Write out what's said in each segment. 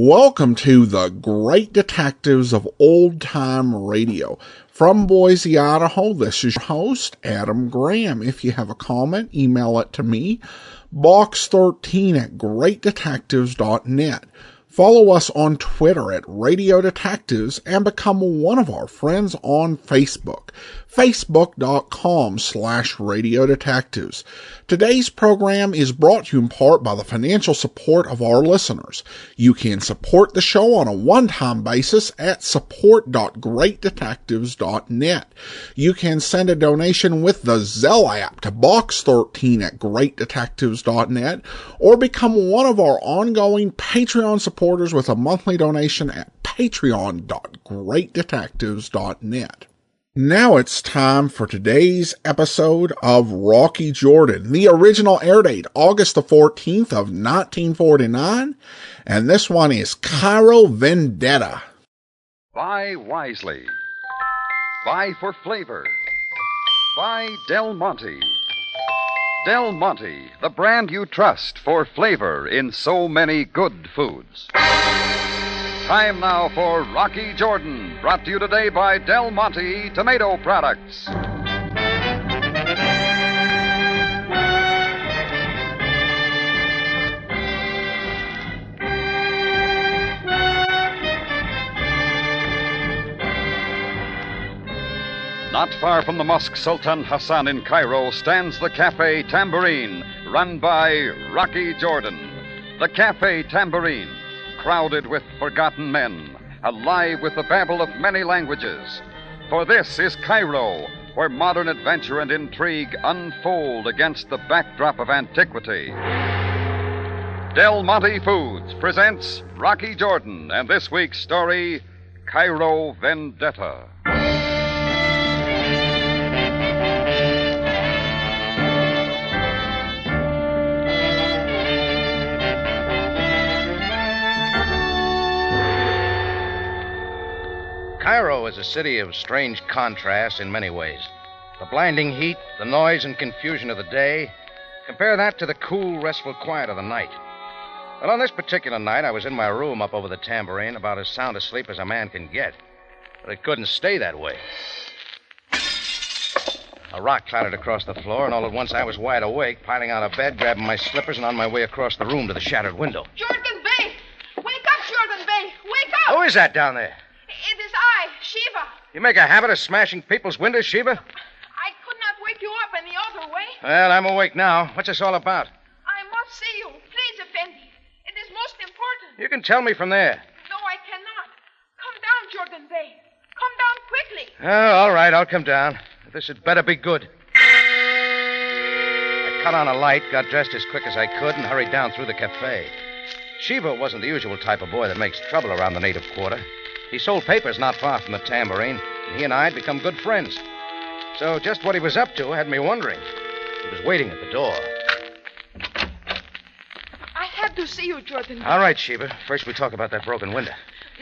Welcome to the Great Detectives of Old Time Radio. From Boise, Idaho, this is your host, Adam Graham. If you have a comment, email it to me, box13@greatdetectives.net. Follow us on Twitter at Radio Detectives and become one of our friends on Facebook, facebook.com/Radio Detectives. Today's program is brought to you in part by the financial support of our listeners. You can support the show on a one-time basis at support.greatdetectives.net. You can send a donation with the Zelle app to box13@greatdetectives.net or become one of our ongoing Patreon supporters with a monthly donation at patreon.greatdetectives.net. Now it's time for today's episode of Rocky Jordan. The original air date, August the 14th of 1949, and this one is Cairo, Vendetta. Buy wisely. Buy for flavor. Buy Del Monte. Del Monte, the brand you trust for flavor in so many good foods. Time now for Rocky Jordan, brought to you today by Del Monte Tomato Products. Not far from the Mosque Sultan Hassan in Cairo stands the Cafe Tambourine, run by Rocky Jordan. The Cafe Tambourine, crowded with forgotten men, alive with the babble of many languages. For this is Cairo, where modern adventure and intrigue unfold against the backdrop of antiquity. Del Monte Foods presents Rocky Jordan and this week's story, Cairo Vendetta. Cairo is a city of strange contrasts in many ways. The blinding heat, the noise and confusion of the day. Compare that to the cool, restful quiet of the night. Well, on this particular night, I was in my room up over the Tambourine, about as sound asleep as a man can get. But it couldn't stay that way. A rock clattered across the floor, and all at once I was wide awake, piling out of bed, grabbing my slippers, and on my way across the room to the shattered window. Jordan Bay! Wake up, Jordan Bay! Wake up! Who is that down there? It is I, Shiva. You make a habit of smashing people's windows, Sheba? I could not wake you up any other way. Well, I'm awake now. What's this all about? I must see you. Please, Effendi. It is most important. You can tell me from there. No, I cannot. Come down, Jordan Bay. Come down quickly. Oh, all right, I'll come down. This had better be good. I cut on a light, got dressed as quick as I could, and hurried down through the cafe. Shiva wasn't the usual type of boy that makes trouble around the native quarter. He sold papers not far from the Tambourine, and he and I had become good friends. So just what he was up to had me wondering. He was waiting at the door. I have to see you, Jordan Bay. All right, Sheba. First we talk about that broken window.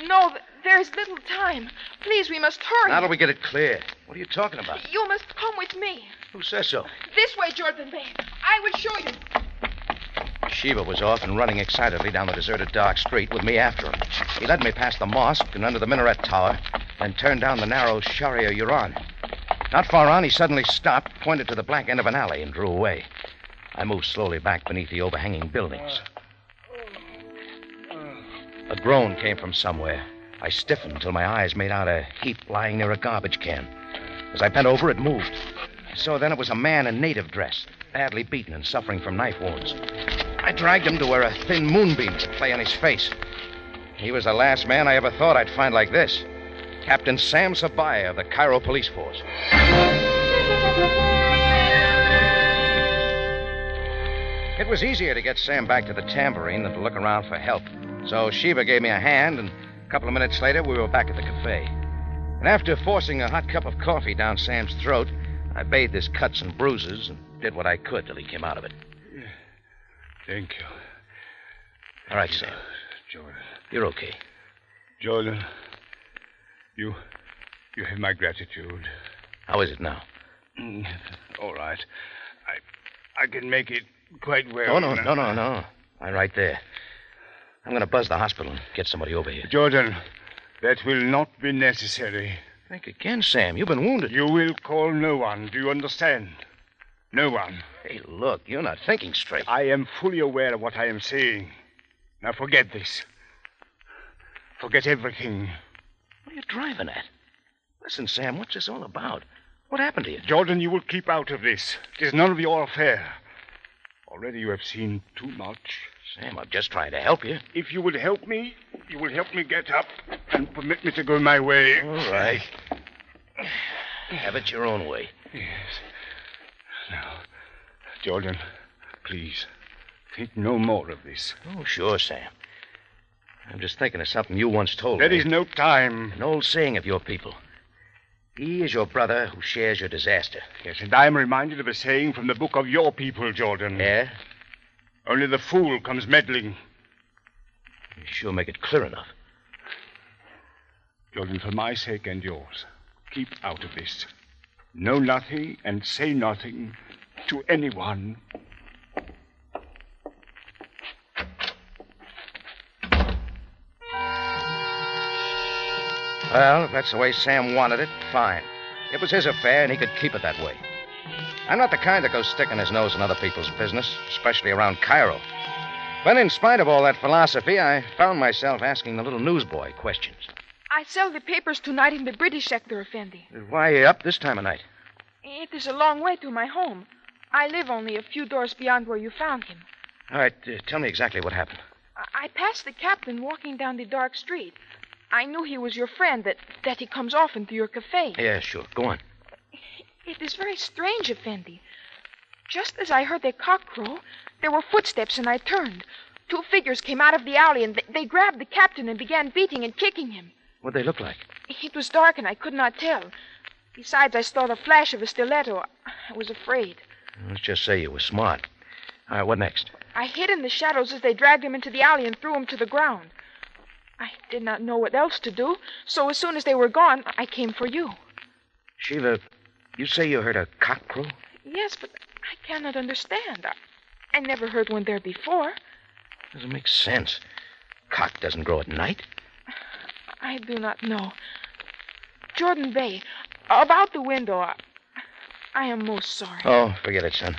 No, there is little time. Please, we must hurry. Now that we get it clear. What are you talking about? You must come with me. Who says so? This way, Jordan Bay. I will show you. Sheba was off and running excitedly down the deserted dark street with me after him. He led me past the mosque and under the minaret tower, then turned down the narrow Sharia Yuran. Not far on, he suddenly stopped, pointed to the black end of an alley, and drew away. I moved slowly back beneath the overhanging buildings. A groan came from somewhere. I stiffened until my eyes made out a heap lying near a garbage can. As I bent over, it moved. So then it was a man in native dress, badly beaten and suffering from knife wounds. I dragged him to where a thin moonbeam could play on his face. He was the last man I ever thought I'd find like this. Captain Sam Sabaya of the Cairo Police Force. It was easier to get Sam back to the Tambourine than to look around for help. So Sheba gave me a hand, and a couple of minutes later, we were back at the cafe. And after forcing a hot cup of coffee down Sam's throat, I bathed his cuts and bruises and did what I could till he came out of it. Thank you. All right, Sam. Jordan. You're okay. Jordan, you have my gratitude. How is it now? All right. I can make it quite well. Oh, no. I'm right there. I'm going to buzz the hospital and get somebody over here. Jordan, that will not be necessary. Think again, Sam. You've been wounded. You will call no one. Do you understand? No one. Hey, look, you're not thinking straight. I am fully aware of what I am saying. Now forget this. Forget everything. What are you driving at? Listen, Sam, what's this all about? What happened to you? Jordan, you will keep out of this. It is none of your affair. Already you have seen too much. Sam, I'm just trying to help you. If you will help me, you will help me get up and permit me to go my way. All right. Have it your own way. Yes. Now, Jordan, please, think no more of this. Oh, sure, Sam. I'm just thinking of something you once told There me. is no time. An old saying of your people. He is your brother who shares your disaster. Yes, and I am reminded of a saying from the book of your people, Jordan. Yeah? Only the fool comes meddling. You sure make it clear enough. Jordan, for my sake and yours, keep out of this. Know nothing and say nothing to anyone. Well, if that's the way Sam wanted it, fine. It was his affair, and he could keep it that way. I'm not the kind that goes sticking his nose in other people's business, especially around Cairo. But in spite of all that philosophy, I found myself asking the little newsboy questions. I sell the papers tonight in the British sector, Effendi. Why are you up this time of night? It is a long way to my home. I live only a few doors beyond where you found him. All right, tell me exactly what happened. I passed the captain walking down the dark street. I knew he was your friend, that he comes often to your cafe. Yeah, sure. Go on. It is very strange, Effendi. Just as I heard the cock crow, there were footsteps and I turned. Two figures came out of the alley and they grabbed the captain and began beating and kicking him. What'd they look like? It was dark and I could not tell. Besides, I saw the flash of a stiletto. I was afraid. Let's just say you were smart. All right, what next? I hid in the shadows as they dragged him into the alley and threw him to the ground. I did not know what else to do, so as soon as they were gone, I came for you. Sheila, you say you heard a cock crow? Yes, but I cannot understand. I never heard one there before. Doesn't make sense. Cock doesn't grow at night. I do not know. Jordan Bay, about the window, I am most sorry. Oh, forget it, son.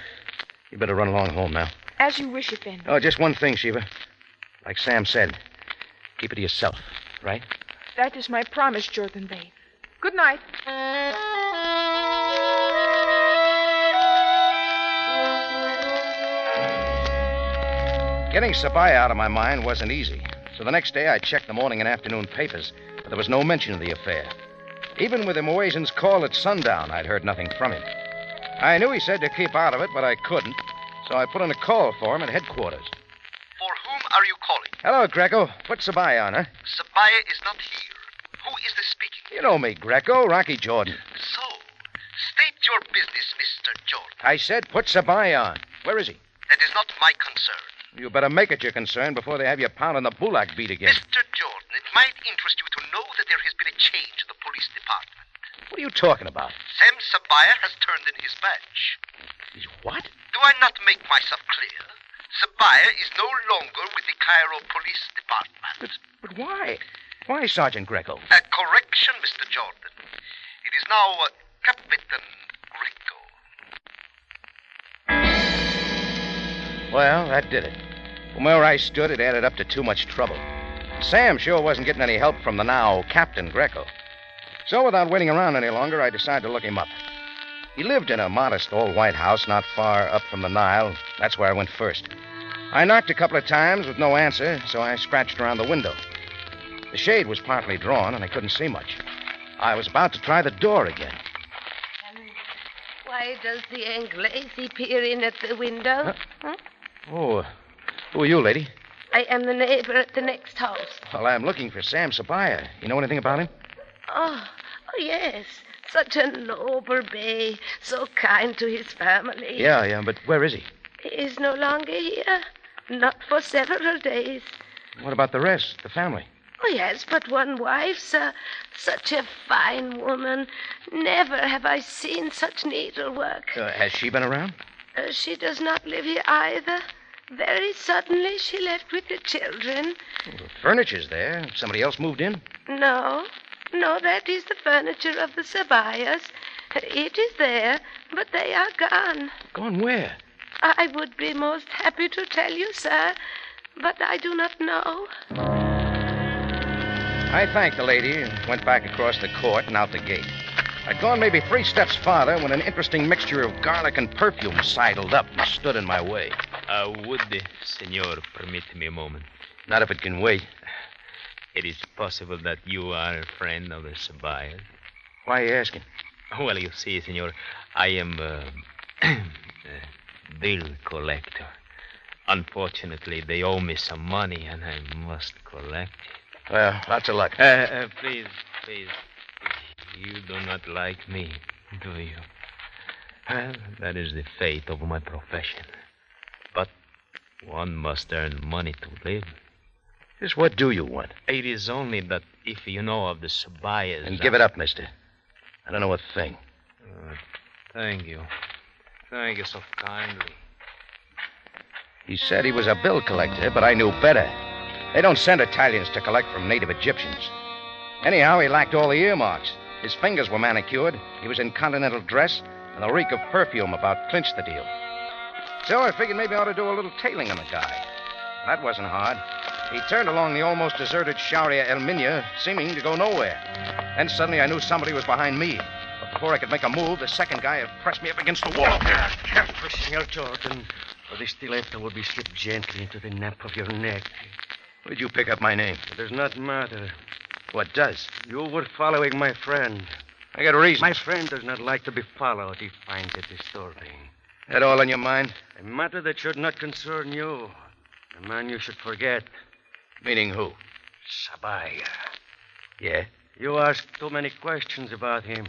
You better run along home now. As you wish, Effendi. Oh, just one thing, Shiva. Like Sam said, keep it to yourself, right? That is my promise, Jordan Bay. Good night. Getting Sabaya out of my mind wasn't easy. So the next day I checked the morning and afternoon papers, but there was no mention of the affair. Even with the Moesian's call at sundown, I'd heard nothing from him. I knew he said to keep out of it, but I couldn't. So I put in a call for him at headquarters. For whom are you calling? Hello, Greco. Put Sabaya on, huh? Sabaya is not here. Who is this speaking? You know me, Greco. Rocky Jordan. So, state your business, Mr. Jordan. I said put Sabaya on. Where is he? That is not my concern. You better make it your concern before they have you pounding the Bulak beat again. Mr. Jordan, it might interest you to know that there has been a change in the police department. What are you talking about? Sam Sabaya has turned in his badge. He's what? Do I not make myself clear? Sabaya is no longer with the Cairo Police Department. But why? Why, Sergeant Greco? A correction, Mr. Jordan. It is now Captain Greco. Well, that did it. From where I stood, it added up to too much trouble. Sam sure wasn't getting any help from the now Captain Greco. So without waiting around any longer, I decided to look him up. He lived in a modest old white house not far up from the Nile. That's where I went first. I knocked a couple of times with no answer, so I scratched around the window. The shade was partly drawn, and I couldn't see much. I was about to try the door again. Why does the Anglese peer in at the window? Huh? Oh, who are you, lady? I am the neighbor at the next house. Well, I'm looking for Sam Sabaya. You know anything about him? Oh, yes. Such a noble bay, so kind to his family. Yeah, but where is he? He is no longer here. Not for several days. What about the rest, the family? Oh, yes, but one wife, sir. Such a fine woman. Never have I seen such needlework. Has she been around? She does not live here either. Very suddenly she left with the children. Well, the furniture's there. Somebody else moved in? No, that is the furniture of the Sabayas. It is there, but they are gone. Gone where? I would be most happy to tell you, sir, but I do not know. I thanked the lady and went back across the court and out the gate. I'd gone maybe 3 steps farther when an interesting mixture of garlic and perfume sidled up and stood in my way. Would the senor permit me a moment? Not if it can wait. It is possible that you are a friend of the Sabayas. Why are you asking? Well, you see, senor, I am a bill collector. Unfortunately, they owe me some money, and I must collect it. Well, lots of luck. Please. You do not like me, do you? Well, that is the fate of my profession. But one must earn money to live. Just what do you want? It is only that if you know of the Sabayas... And give it up, mister. I don't know a thing. Thank you. Thank you so kindly. He said he was a bill collector, but I knew better. They don't send Italians to collect from native Egyptians. Anyhow, he lacked all the earmarks. His fingers were manicured, he was in continental dress, and the reek of perfume about clinched the deal. So I figured maybe I ought to do a little tailing on the guy. That wasn't hard. He turned along the almost deserted Sharia El Minya, seeming to go nowhere. Then suddenly I knew somebody was behind me. But before I could make a move, the second guy had pressed me up against the wall. Careful, Senor Jordan, or the stiletto will be slipped gently into the nape of your neck. Where'd you pick up my name? It does not matter. What does? You were following my friend. I got reasons. My friend does not like to be followed. He finds it disturbing. That all on your mind? A matter that should not concern you. A man you should forget. Meaning who? Sabaya. Yeah? You asked too many questions about him.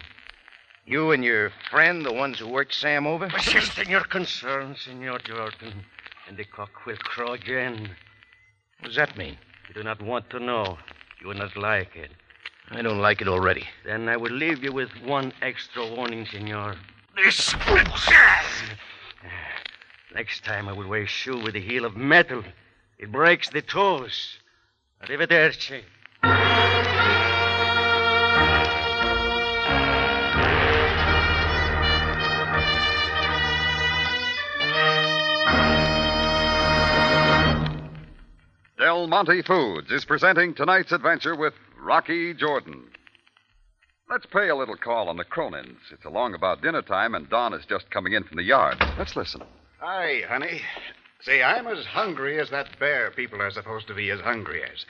You and your friend, the ones who worked Sam over? Persist in your concerns, Senor Jordan, and the cock will crow again. What does that mean? You do not want to know. You will not like it. I don't like it already. Then I will leave you with one extra warning, Senor. This... Next time I will wear a shoe with a heel of metal. It breaks the toes. Arrivederci. Del Monte Foods is presenting tonight's adventure with Rocky Jordan. Let's pay a little call on the Cronins. It's along about dinner time, and Don is just coming in from the yard. Let's listen. Hi, honey. Say, I'm as hungry as that bear people are supposed to be as hungry as.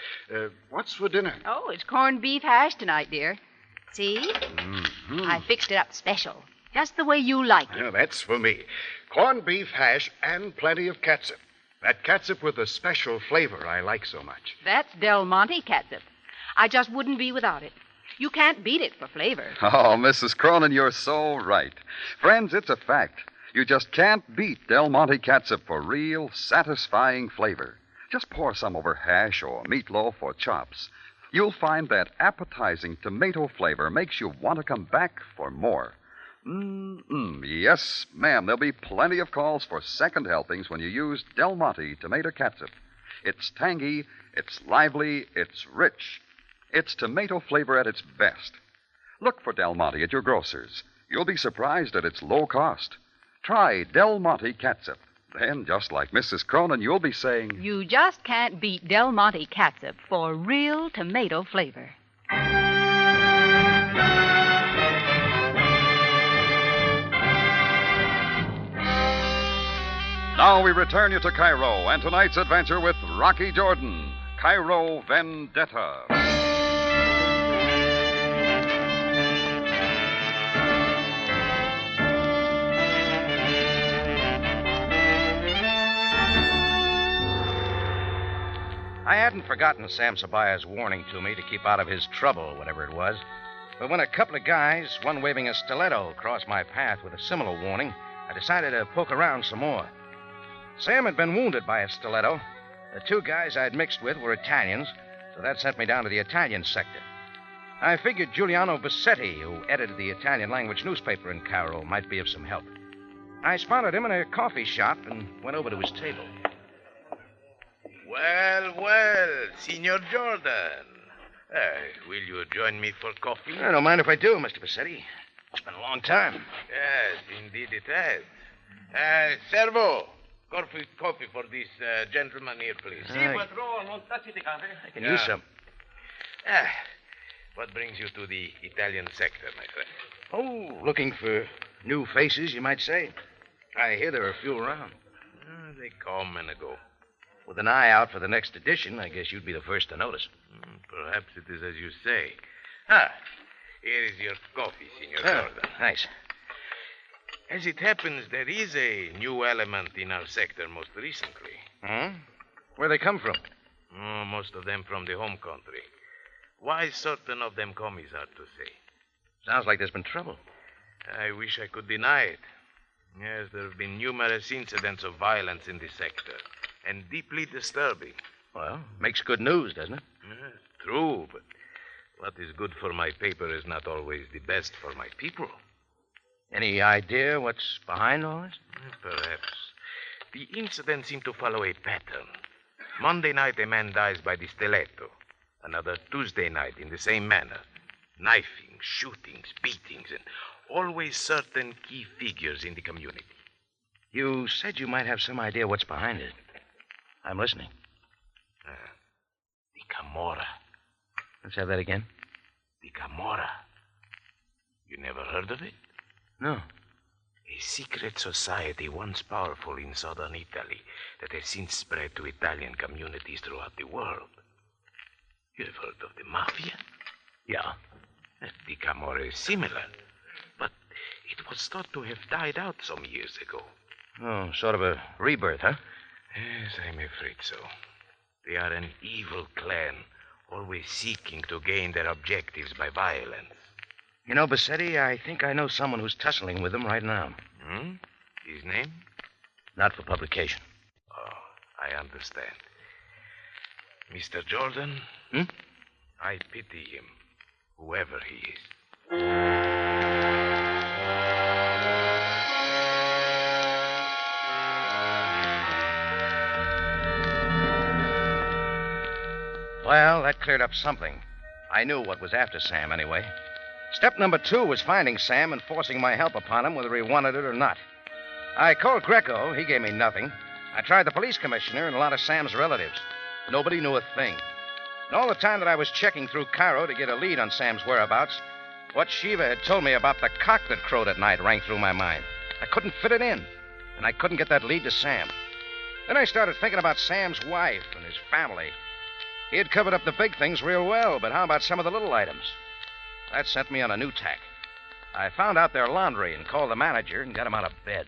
What's for dinner? Oh, it's corned beef hash tonight, dear. See? Mm-hmm. I fixed it up special. Just the way you like it. Yeah, that's for me. Corned beef hash and plenty of catsup. That catsup with a special flavor I like so much. That's Del Monte catsup. I just wouldn't be without it. You can't beat it for flavor. Oh, Mrs. Cronin, you're so right. Friends, it's a fact. You just can't beat Del Monte catsup for real, satisfying flavor. Just pour some over hash or meatloaf or chops. You'll find that appetizing tomato flavor makes you want to come back for more. Yes, ma'am, there'll be plenty of calls for second helpings when you use Del Monte tomato catsup. It's tangy, it's lively, it's rich. It's tomato flavor at its best. Look for Del Monte at your grocer's. You'll be surprised at its low cost. Try Del Monte catsup. Then, just like Mrs. Cronin, you'll be saying... You just can't beat Del Monte catsup for real tomato flavor. Now we return you to Cairo and tonight's adventure with Rocky Jordan, Cairo Vendetta. I hadn't forgotten Sam Sabaya's warning to me to keep out of his trouble, whatever it was. But when a couple of guys, one waving a stiletto, crossed my path with a similar warning, I decided to poke around some more. Sam had been wounded by a stiletto. The 2 guys I'd mixed with were Italians, so that sent me down to the Italian sector. I figured Giuliano Bassetti, who edited the Italian-language newspaper in Cairo, might be of some help. I spotted him in a coffee shop and went over to his table. Well, Signor Jordan. Will you join me for coffee? I don't mind if I do, Mr. Bassetti. It's been a long time. Yes, indeed it has. Servo, coffee for this gentleman here, please. I can use some. What brings you to the Italian sector, my friend? Oh, looking for new faces, you might say. I hear there are a few around. They come and go. With an eye out for the next edition, I guess you'd be the first to notice. Perhaps it is as you say. Here is your coffee, Signor Jordan. Nice. As it happens, there is a new element in our sector most recently. Where they come from? Most of them from the home country. Why certain of them come is hard to say. Sounds like there's been trouble. I wish I could deny it. Yes, there have been numerous incidents of violence in the sector, and deeply disturbing. Well, makes good news, doesn't it? True, but what is good for my paper is not always the best for my people. Any idea what's behind all this? Perhaps. The incidents seem to follow a pattern. Monday night, a man dies by the stiletto. Another Tuesday night in the same manner. Knifing, shootings, beatings, and always certain key figures in the community. You said you might have some idea what's behind it. I'm listening. The Camorra. Let's have that again. The Camorra. You never heard of it? No. A secret society once powerful in southern Italy that has since spread to Italian communities throughout the world. You have heard of the Mafia? Yeah. The Camorra is similar, but it was thought to have died out some years ago. Oh, sort of a rebirth, huh? Yes, I'm afraid so. They are an evil clan, always seeking to gain their objectives by violence. You know, Bassetti, I think I know someone who's tussling with them right now. His name? Not for publication. Oh, I understand. Mr. Jordan? I pity him, whoever he is. Well, that cleared up something. I knew what was after Sam, anyway. Step number 2 was finding Sam and forcing my help upon him, whether he wanted it or not. I called Greco. He gave me nothing. I tried the police commissioner and a lot of Sam's relatives. Nobody knew a thing. And all the time that I was checking through Cairo to get a lead on Sam's whereabouts, what Shiva had told me about the cock that crowed at night rang through my mind. I couldn't fit it in, and I couldn't get that lead to Sam. Then I started thinking about Sam's wife and his family. He had covered up the big things real well, but how about some of the little items? That sent me on a new tack. I found out their laundry and called the manager and got him out of bed.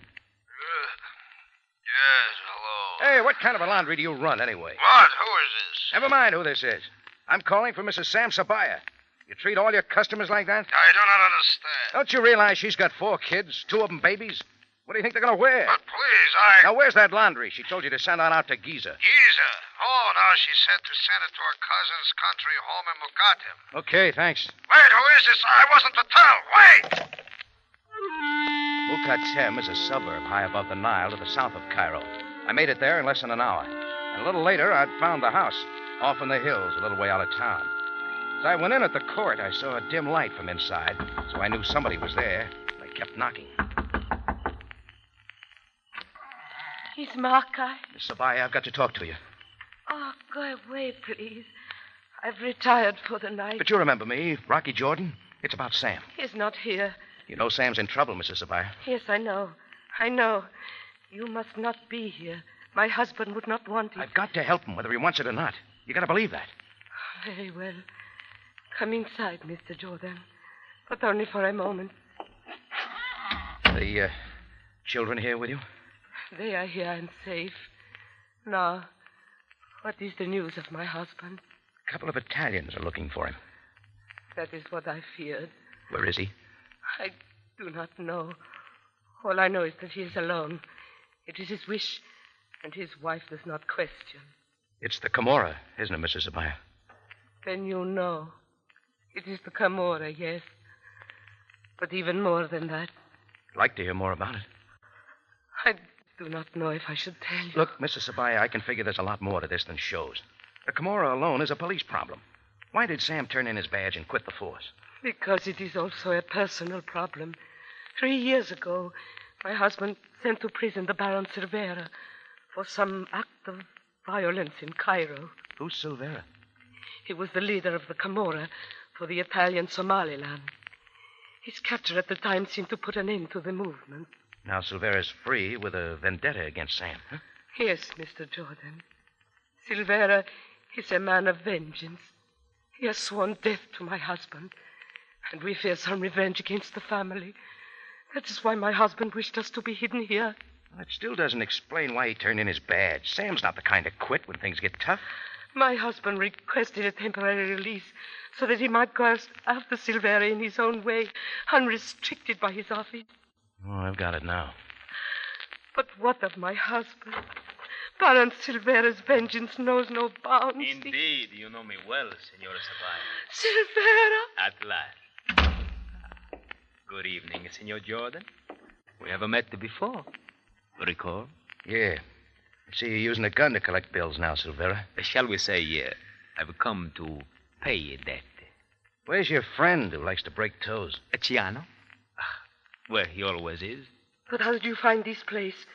Yes, hello. Hey, what kind of a laundry do you run, anyway? What? Who is this? Never mind who this is. I'm calling for Mrs. Sam Sabaya. You treat all your customers like that? I do not understand. Don't you realize she's got 4 kids, 2 of them babies? What do you think they're going to wear? But please, Now, where's that laundry she told you to send on out to Giza? Giza? Oh, now she said to send it to her cousin's country home in Mukatem. Okay, thanks. Wait, who is this? I wasn't to tell. Wait! Mukatem is a suburb high above the Nile to the south of Cairo. I made it there in less than an hour. And a little later, I'd found the house, off in the hills, a little way out of town. As I went in at the court, I saw a dim light from inside, so I knew somebody was there. I kept knocking. It's Markai. Miss Sabaya, I've got to talk to you. Oh, go away, please. I've retired for the night. But you remember me, Rocky Jordan? It's about Sam. He's not here. You know Sam's in trouble, Mrs. Sabaya. Yes, I know. I know. You must not be here. My husband would not want it. I've got to help him, whether he wants it or not. You got to believe that. Very well. Come inside, Mr. Jordan. But only for a moment. The children here with you? They are here and safe. Now, what is the news of my husband? A couple of Italians are looking for him. That is what I feared. Where is he? I do not know. All I know is that he is alone. It is his wish, and his wife does not question. It's the Camorra, isn't it, Mrs. Sabaya? Then you know. It is the Camorra, yes. But even more than that. I'd like to hear more about it. I do not know if I should tell you. Look, Mrs. Sabaya, I can figure there's a lot more to this than shows. The Camorra alone is a police problem. Why did Sam turn in his badge and quit the force? Because it is also a personal problem. 3 years ago, my husband sent to prison the Baron Silvera for some act of violence in Cairo. Who's Silvera? He was the leader of the Camorra for the Italian Somaliland. His capture at the time seemed to put an end to the movement. Now Silvera's free with a vendetta against Sam, huh? Yes, Mr. Jordan. Silvera is a man of vengeance. He has sworn death to my husband, and we fear some revenge against the family. That is why my husband wished us to be hidden here. That still doesn't explain why he turned in his badge. Sam's not the kind to quit when things get tough. My husband requested a temporary release so that he might go after Silvera in his own way, unrestricted by his office. Oh, I've got it now. But what of my husband? Baron Silvera's vengeance knows no bounds. Indeed, you know me well, Senora Sabaya. Silvera! At last. Good evening, Senor Jordan. We haven't met before. Recall? Yeah. I see you're using a gun to collect bills now, Silvera. Shall we say, I've come to pay a debt. Where's your friend who likes to break toes? Ciano? Where he always is. But how did you find this place?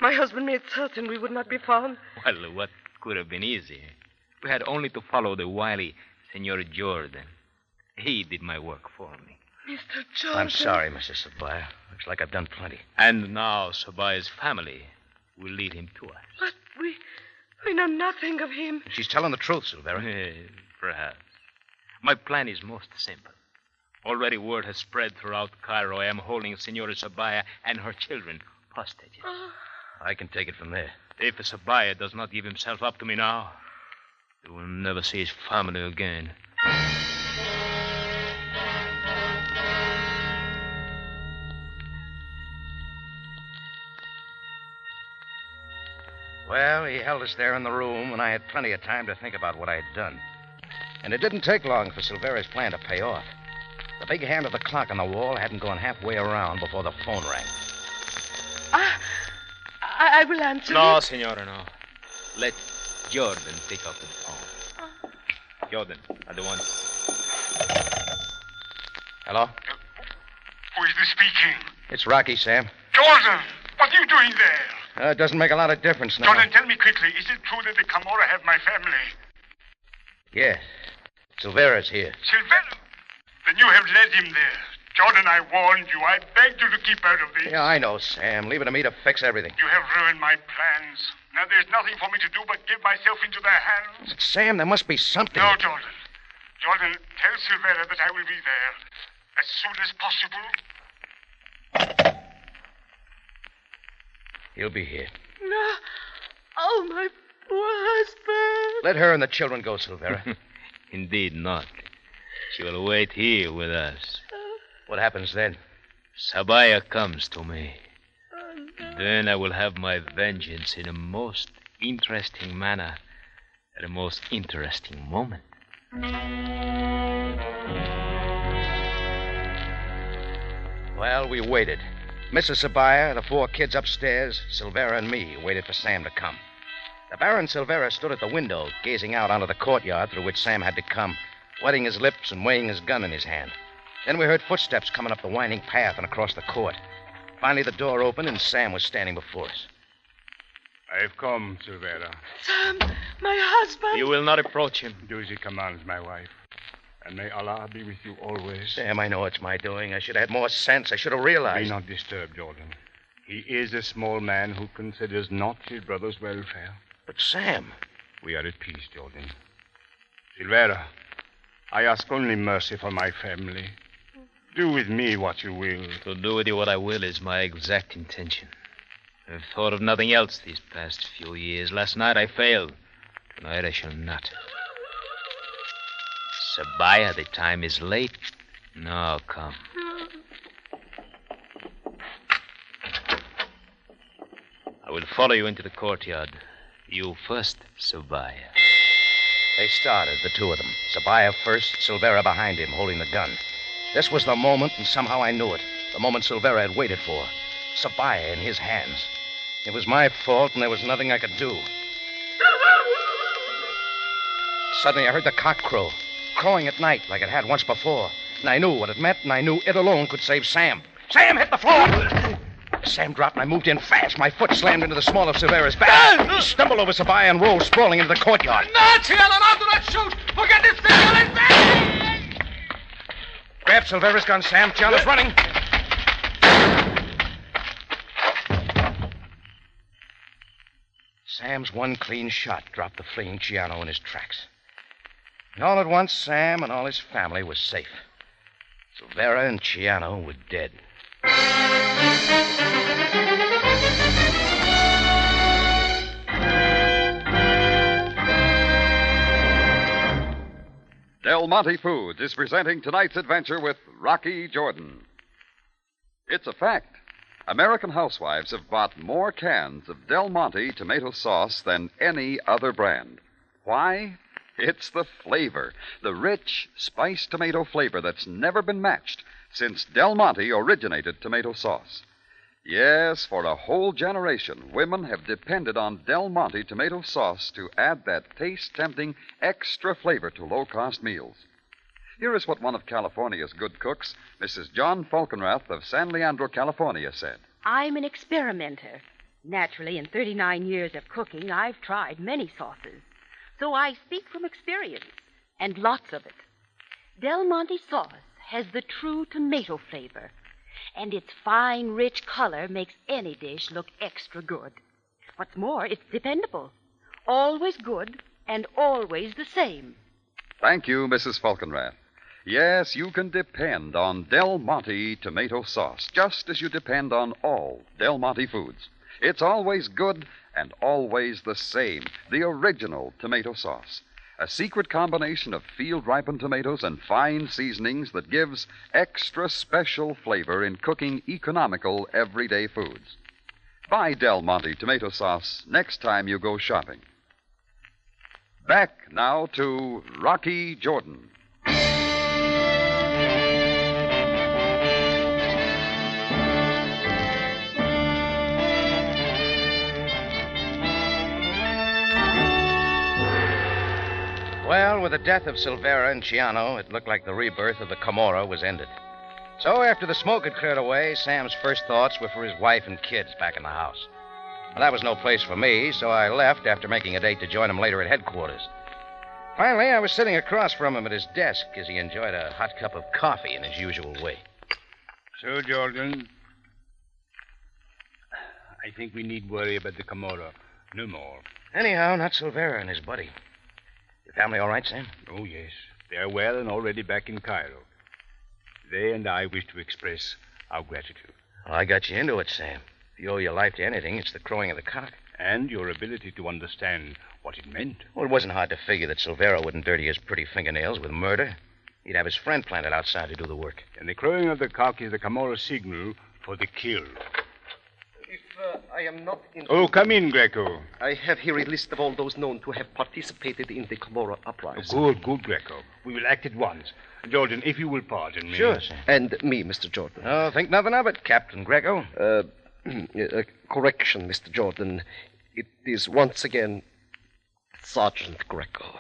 My husband made certain we would not be found. Well, what could have been easy? We had only to follow the wily Senor Jordan. He did my work for me. Mr. Jordan. I'm sorry, Mrs. Sabaya. Looks like I've done plenty. And now Sabaya's family will lead him to us. But we know nothing of him. She's telling the truth, Silvera. Perhaps. My plan is most simple. Already word has spread throughout Cairo. I am holding Senora Sabaya and her children hostages. I can take it from there. If Sabaya does not give himself up to me now, he will never see his family again. Well, he held us there in the room, and I had plenty of time to think about what I had done. And it didn't take long for Silvera's plan to pay off. The big hand of the clock on the wall hadn't gone halfway around before the phone rang. I will answer. No, Senora, no. Let Jordan pick up the phone. Jordan, at the one. Hello? Who is this speaking? It's Rocky, Sam. Jordan! What are you doing there? It doesn't make a lot of difference now. Jordan, tell me quickly, is it true that the Camorra have my family? Yes. Silvera's here. Silvera? Then you have led him there. Jordan, I warned you. I begged you to keep out of this. Yeah, I know, Sam. Leave it to me to fix everything. You have ruined my plans. Now there's nothing for me to do but give myself into their hands. But Sam, there must be something. No, Jordan. Jordan, tell Silvera that I will be there as soon as possible. He'll be here. No. Oh, my poor husband. Let her and the children go, Silvera. Indeed not. She will wait here with us. What happens then? Sabaya comes to me. Then I will have my vengeance in a most interesting manner at a most interesting moment. Well, we waited. Mrs. Sabaya, the 4 kids upstairs, Silvera and me waited for Sam to come. The Baron Silvera stood at the window, gazing out onto the courtyard through which Sam had to come, wetting his lips and weighing his gun in his hand. Then we heard footsteps coming up the winding path and across the court. Finally, the door opened, and Sam was standing before us. I've come, Silvera. Sam, my husband. You will not approach him. Do as he commands, my wife. And may Allah be with you always. Sam, I know it's my doing. I should have had more sense. I should have realized. Be not disturbed, Jordan. He is a small man who considers not his brother's welfare. But, Sam... We are at peace, Jordan. Silvera, I ask only mercy for my family. Do with me what you will. To do with you what I will is my exact intention. I've thought of nothing else these past few years. Last night I failed. Tonight I shall not. Sabaya, the time is late. Now come. I will follow you into the courtyard. You first, Sabaya. They started, the 2 of them. Sabaya first, Silvera behind him, holding the gun. This was the moment, and somehow I knew it. The moment Silvera had waited for. Sabaya in his hands. It was my fault, and there was nothing I could do. Suddenly, I heard the cock crow, crowing at night like it had once before. And I knew what it meant, and I knew it alone could save Sam. Sam hit the floor! Sam dropped, and I moved in fast. My foot slammed into the small of Silvera's back. He stumbled over Sabaya and rolled sprawling into the courtyard. No, Cielo, no, do not shoot! Forget this thing, you'll infect! Grab Silvera's gun, Sam. Ciano's running. Sam's one clean shot dropped the fleeing Ciano in his tracks. And all at once, Sam and all his family was safe. Silvera and Ciano were dead. Del Monte Foods is presenting tonight's adventure with Rocky Jordan. It's a fact. American housewives have bought more cans of Del Monte tomato sauce than any other brand. Why? It's the flavor, the rich, spiced tomato flavor that's never been matched since Del Monte originated tomato sauce. Yes, for a whole generation, women have depended on Del Monte tomato sauce to add that taste-tempting extra flavor to low-cost meals. Here is what one of California's good cooks, Mrs. John Falkenrath of San Leandro, California, said. I'm an experimenter. Naturally, in 39 years of cooking, I've tried many sauces. So I speak from experience, and lots of it. Del Monte sauce has the true tomato flavor, and its fine, rich color makes any dish look extra good. What's more, it's dependable. Always good and always the same. Thank you, Mrs. Falkenrath. Yes, you can depend on Del Monte tomato sauce, just as you depend on all Del Monte foods. It's always good and always the same, the original tomato sauce. A secret combination of field-ripened tomatoes and fine seasonings that gives extra special flavor in cooking economical everyday foods. Buy Del Monte tomato sauce next time you go shopping. Back now to Rocky Jordan. Well, with the death of Silvera and Ciano, it looked like the rebirth of the Camorra was ended. So after the smoke had cleared away, Sam's first thoughts were for his wife and kids back in the house. Well, that was no place for me, so I left after making a date to join him later at headquarters. Finally, I was sitting across from him at his desk as he enjoyed a hot cup of coffee in his usual way. So, Jordan, I think we need worry about the Camorra. No more. Anyhow, not Silvera and his buddy. Your family all right, Sam? Oh, yes. They are well and already back in Cairo. They and I wish to express our gratitude. Well, I got you into it, Sam. If you owe your life to anything, it's the crowing of the cock. And your ability to understand what it meant. Well, it wasn't hard to figure that Silvera wouldn't dirty his pretty fingernails with murder. He'd have his friend planted outside to do the work. And the crowing of the cock is the Camorra signal for the kill. If I am not in... Oh, come in, Greco. I have here a list of all those known to have participated in the Camorra uprising. Oh, good, Greco. We will act at once. Jordan, if you will pardon me. Sure, sir. And me, Mr. Jordan. Oh, think nothing of it, Captain Greco. Correction, Mr. Jordan. It is once again Sergeant Greco.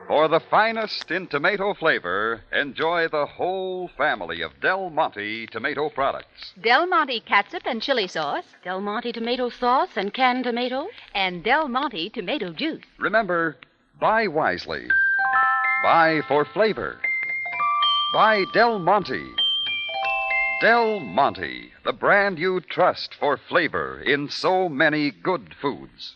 For the finest in tomato flavor, enjoy the whole family of Del Monte tomato products. Del Monte catsup and chili sauce. Del Monte tomato sauce and canned tomatoes. And Del Monte tomato juice. Remember, buy wisely. Buy for flavor. Buy Del Monte. Del Monte, the brand you trust for flavor in so many good foods.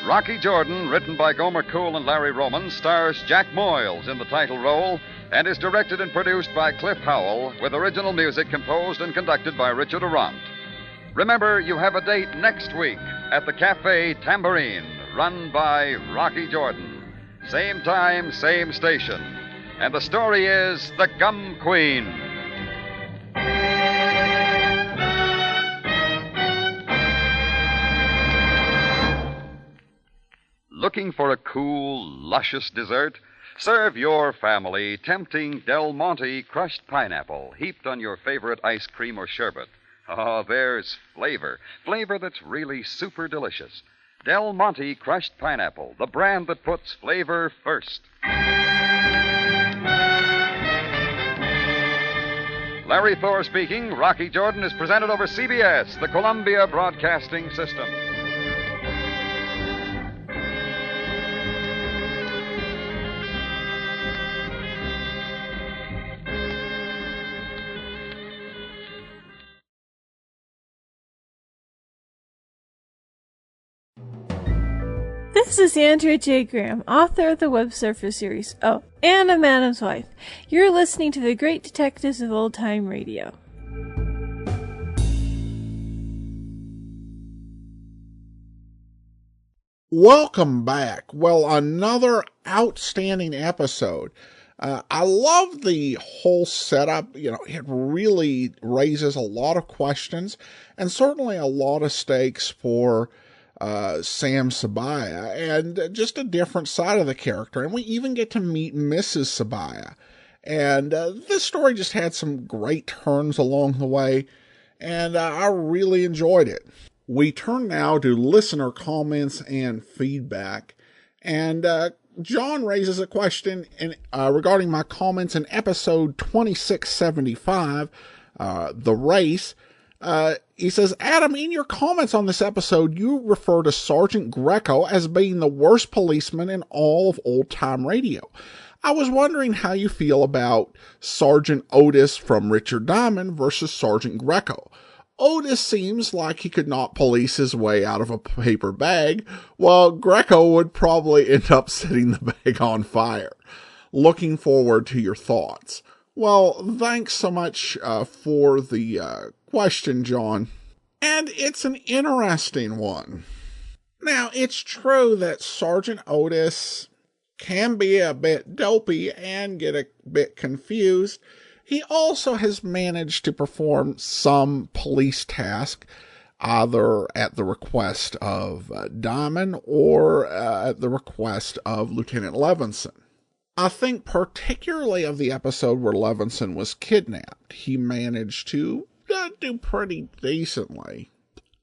Rocky Jordan, written by Gomer Cool and Larry Roman, stars Jack Moyles in the title role and is directed and produced by Cliff Howell, with original music composed and conducted by Richard Arant. Remember, you have a date next week at the Cafe Tambourine, run by Rocky Jordan. Same time, same station. And the story is The Gum Queen. Looking for a cool, luscious dessert? Serve your family tempting Del Monte crushed pineapple heaped on your favorite ice cream or sherbet. Oh, there's flavor. Flavor that's really super delicious. Del Monte crushed pineapple, the brand that puts flavor first. Larry Thor speaking. Rocky Jordan is presented over CBS, the Columbia Broadcasting System. This is Andrea J. Graham, author of the Web Surfer series, Oh, and a Madam's Wife. You're listening to The Great Detectives of Old Time Radio. Welcome back. Well, another outstanding episode. I love the whole setup. You know, it really raises a lot of questions and certainly a lot of stakes for Sam Sabaya, and just a different side of the character. And we even get to meet Mrs. Sabaya. And this story just had some great turns along the way, and I really enjoyed it. We turn now to listener comments and feedback. And John raises a question regarding my comments in episode 2675, The Race. He says, Adam, in your comments on this episode, you refer to Sergeant Greco as being the worst policeman in all of old-time radio. I was wondering how you feel about Sergeant Otis from Richard Diamond versus Sergeant Greco. Otis seems like he could not police his way out of a paper bag, while Greco would probably end up setting the bag on fire. Looking forward to your thoughts. Well, thanks so much for the question, John. And it's an interesting one. Now, it's true that Sergeant Otis can be a bit dopey and get a bit confused. He also has managed to perform some police task, either at the request of Diamond or at the request of Lieutenant Levinson. I think particularly of the episode where Levinson was kidnapped, he managed to do pretty decently.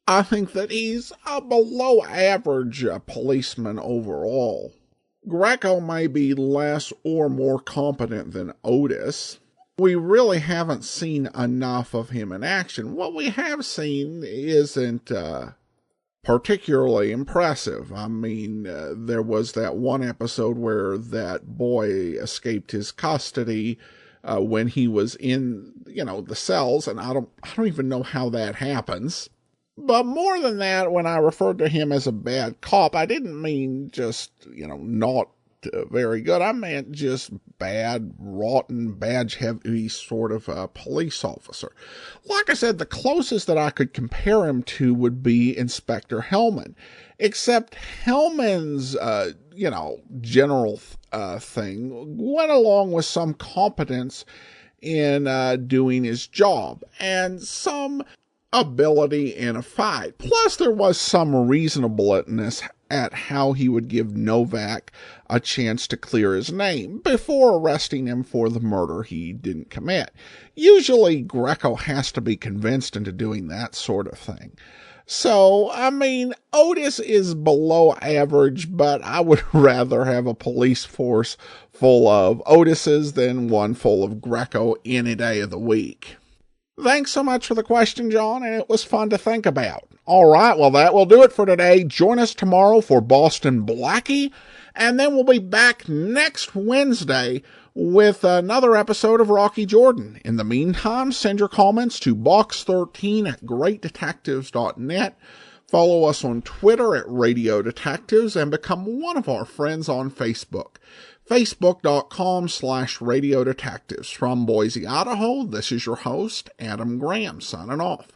I think that he's a below average policeman overall. Greco may be less or more competent than Otis. We really haven't seen enough of him in action. What we have seen isn't particularly impressive. I mean, there was that one episode where that boy escaped his custody when he was in, the cells, and I don't even know how that happens. But more than that, when I referred to him as a bad cop, I didn't mean just, not very good. I meant just bad, rotten, badge-heavy sort of police officer. Like I said, the closest that I could compare him to would be Inspector Hellman. Except Hellman's, general thing went along with some competence in doing his job and some ability in a fight. Plus, there was some reasonableness at how he would give Novak a chance to clear his name before arresting him for the murder he didn't commit. Usually, Greco has to be convinced into doing that sort of thing. So, I mean, Otis is below average, but I would rather have a police force full of Otises than one full of Greco any day of the week. Thanks so much for the question, John, and it was fun to think about. All right, well, that will do it for today. Join us tomorrow for Boston Blackie, and then we'll be back next Wednesday with another episode of Rocky Jordan. In the meantime, send your comments to box13@greatdetectives.net. Follow us on Twitter at Radio Detectives and become one of our friends on Facebook. Facebook.com/Radio Detectives. From Boise, Idaho, this is your host, Adam Graham, signing off.